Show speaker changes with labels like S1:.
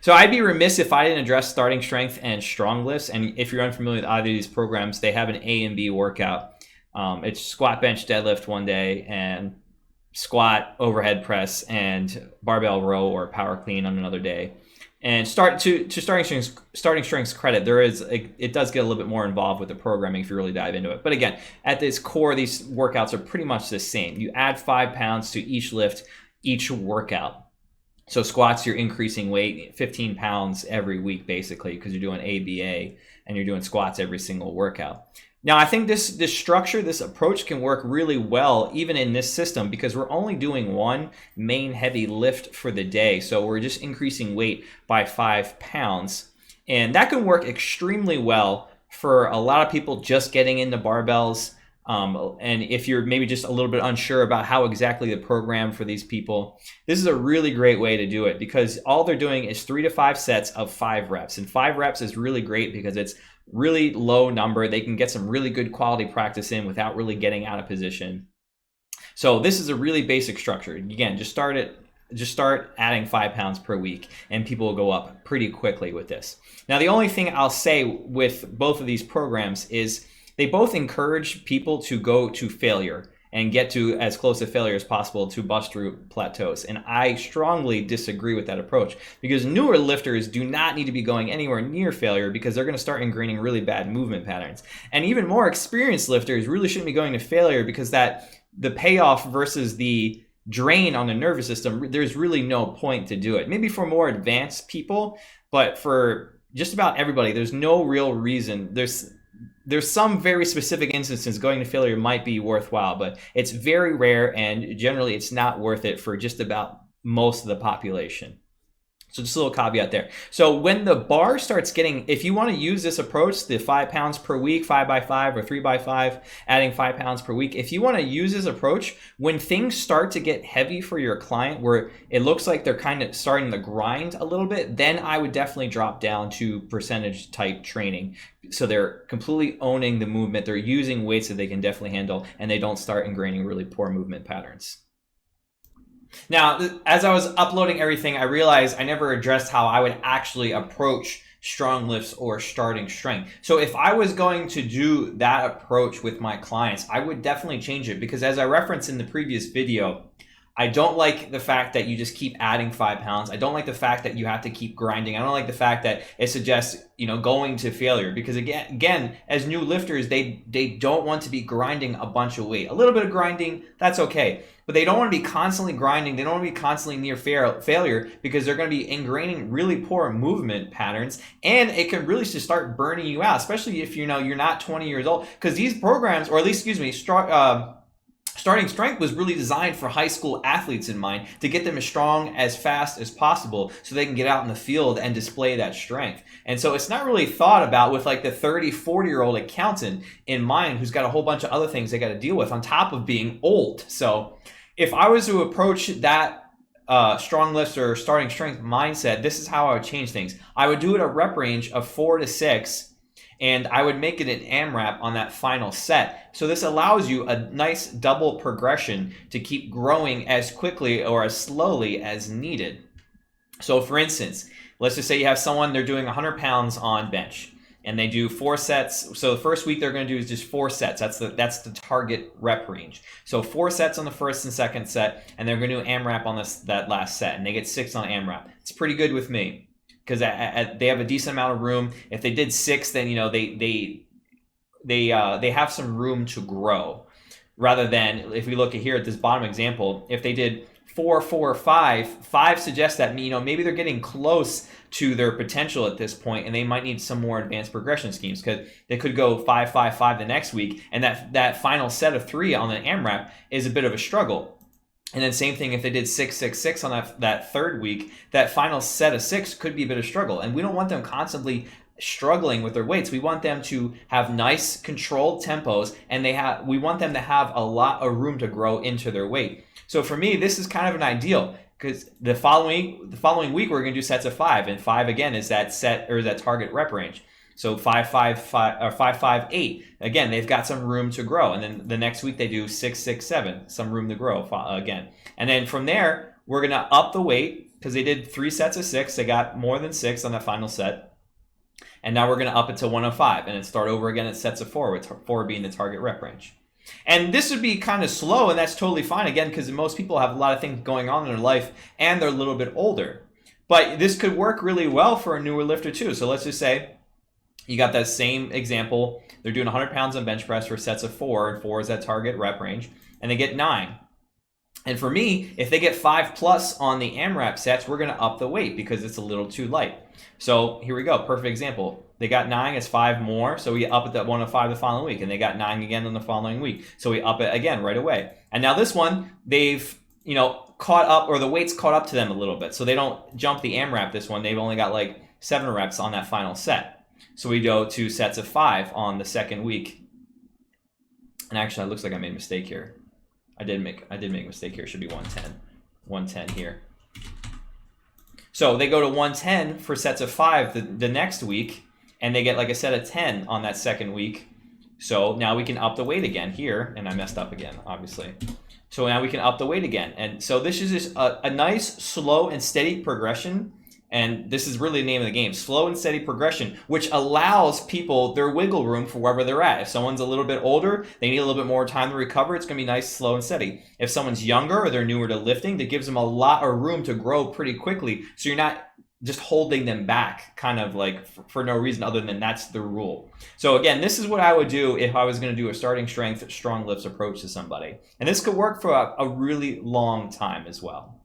S1: So I'd be remiss if I didn't address starting strength and strong lifts. And if you're unfamiliar with either of these programs, they have an A and B workout. It's squat, bench, deadlift one day, and squat, overhead press, and barbell row or power clean on another day. And starting strength's credit, it does get a little bit more involved with the programming if you really dive into it. But again, at its core, these workouts are pretty much the same. You add 5 pounds to each lift, each workout. So squats, you're increasing weight 15 pounds every week, basically, because you're doing ABA and you're doing squats every single workout. Now, I think this structure, this approach can work really well even in this system because we're only doing one main heavy lift for the day. So we're just increasing weight by 5 pounds. And that can work extremely well for a lot of people just getting into barbells. And if you're maybe just a little bit unsure about how exactly the program for these people, this is a really great way to do it because all they're doing is 3 to 5 sets of 5 reps. And 5 reps is really great because it's really low number. They can get some really good quality practice in without really getting out of position. So this is a really basic structure. Again, just start adding 5 pounds per week and people will go up pretty quickly with this. Now, the only thing I'll say with both of these programs is they both encourage people to go to failure and get to as close to failure as possible to bust through plateaus. And I strongly disagree with that approach because newer lifters do not need to be going anywhere near failure because they're going to start ingraining really bad movement patterns. And even more experienced lifters really shouldn't be going to failure because the payoff versus the drain on the nervous system, there's really no point to do it. Maybe for more advanced people, but for just about everybody, there's no real reason. There's some very specific instances going to failure might be worthwhile, but it's very rare and generally it's not worth it for just about most of the population. So just a little caveat there. So when the bar starts getting, if you want to use this approach, the 5 pounds per week, 5 by 5 or 3 by 5, adding 5 pounds per week, if you want to use this approach, when things start to get heavy for your client where it looks like they're kind of starting to grind a little bit, then I would definitely drop down to percentage type training. So they're completely owning the movement. They're using weights that they can definitely handle and they don't start ingraining really poor movement patterns. Now, as I was uploading everything, I realized I never addressed how I would actually approach strong lifts or starting strength. So if I was going to do that approach with my clients, I would definitely change it because as I referenced in the previous video, I don't like the fact that you just keep adding 5 pounds. I don't like the fact that you have to keep grinding. I don't like the fact that it suggests, going to failure because again, as new lifters, they don't want to be grinding a bunch of weight. A little bit of grinding, that's okay. But they don't want to be constantly grinding. They don't want to be constantly near failure because they're going to be ingraining really poor movement patterns and it can really just start burning you out, especially if you're not 20 years old because these programs, or at least, starting strength was really designed for high school athletes in mind to get them as strong as fast as possible so they can get out in the field and display that strength. And so it's not really thought about with like the 30, 40-year-old accountant in mind who's got a whole bunch of other things they got to deal with on top of being old. So if I was to approach that strong lifts or starting strength mindset, this is how I would change things. I would do it a rep range of 4 to 6 and I would make it an AMRAP on that final set. So this allows you a nice double progression to keep growing as quickly or as slowly as needed. So for instance, let's just say you have someone, they're doing 100 pounds on bench and they do 4 sets. So the first week they're going to do is just 4 sets. That's the target rep range. So 4 sets on the first and second set, and they're going to do AMRAP on that last set, and they get 6 on AMRAP. It's pretty good with me because they have a decent amount of room. If they did 6, then they have some room to grow. Rather than if we look at here at this bottom example, if they did 4, 4, 5 suggests that maybe they're getting close to their potential at this point, and they might need some more advanced progression schemes because they could go 5, 5, 5 the next week, and that final set of 3 on the AMRAP is a bit of a struggle. And then same thing if they did 6, 6, 6 on that third week, that final set of 6 could be a bit of struggle. And we don't want them constantly struggling with their weights. We want them to have nice controlled tempos, and we want them to have a lot of room to grow into their weight. So for me, this is kind of an ideal because the following week we're going to do sets of 5, and 5 again is that set or that target rep range. So 5, 5, 5, or 5, 5, 8. Again, they've got some room to grow. And then the next week they do 6, 6, 7, some room to grow again. And then from there, we're going to up the weight. because they did 3 sets of 6. They got more than 6 on that final set. And now we're going to up it to 105 and then start over again at sets of 4, with 4 being the target rep range. And this would be kind of slow, and that's totally fine, again, because most people have a lot of things going on in their life and they're a little bit older. But this could work really well for a newer lifter too. So let's just say you got that same example. They're doing 100 pounds on bench press for sets of 4, and 4 is that target rep range, and they get 9. And for me, if they get 5+ on the AMRAP sets, we're going to up the weight because it's a little too light. So here we go. Perfect example. They got 9, it's 5 more. So we up it at 105 the following week. And they got 9 again on the following week. So we up it again right away. And now this one, they've, caught up, or the weight's caught up to them a little bit. So they don't jump the AMRAP this one. They've only got like 7 reps on that final set. So we go to sets of 5 on the second week. And actually, it looks like I made a mistake here. I did make a mistake here. It should be 110. 110 here. So they go to 110 for sets of 5 the next week, and they get like a set of 10 on that second week. So now we can up the weight again here, and I messed up again, obviously. So now we can up the weight again. And so this is just a nice, slow, and steady progression. And this is really the name of the game, slow and steady progression, which allows people their wiggle room for wherever they're at. If someone's a little bit older, they need a little bit more time to recover, it's going to be nice, slow, and steady. If someone's younger or they're newer to lifting, that gives them a lot of room to grow pretty quickly. So you're not just holding them back kind of like for no reason other than that's the rule. So again, this is what I would do if I was going to do a starting strength, strong lifts approach to somebody. And this could work for a really long time as well.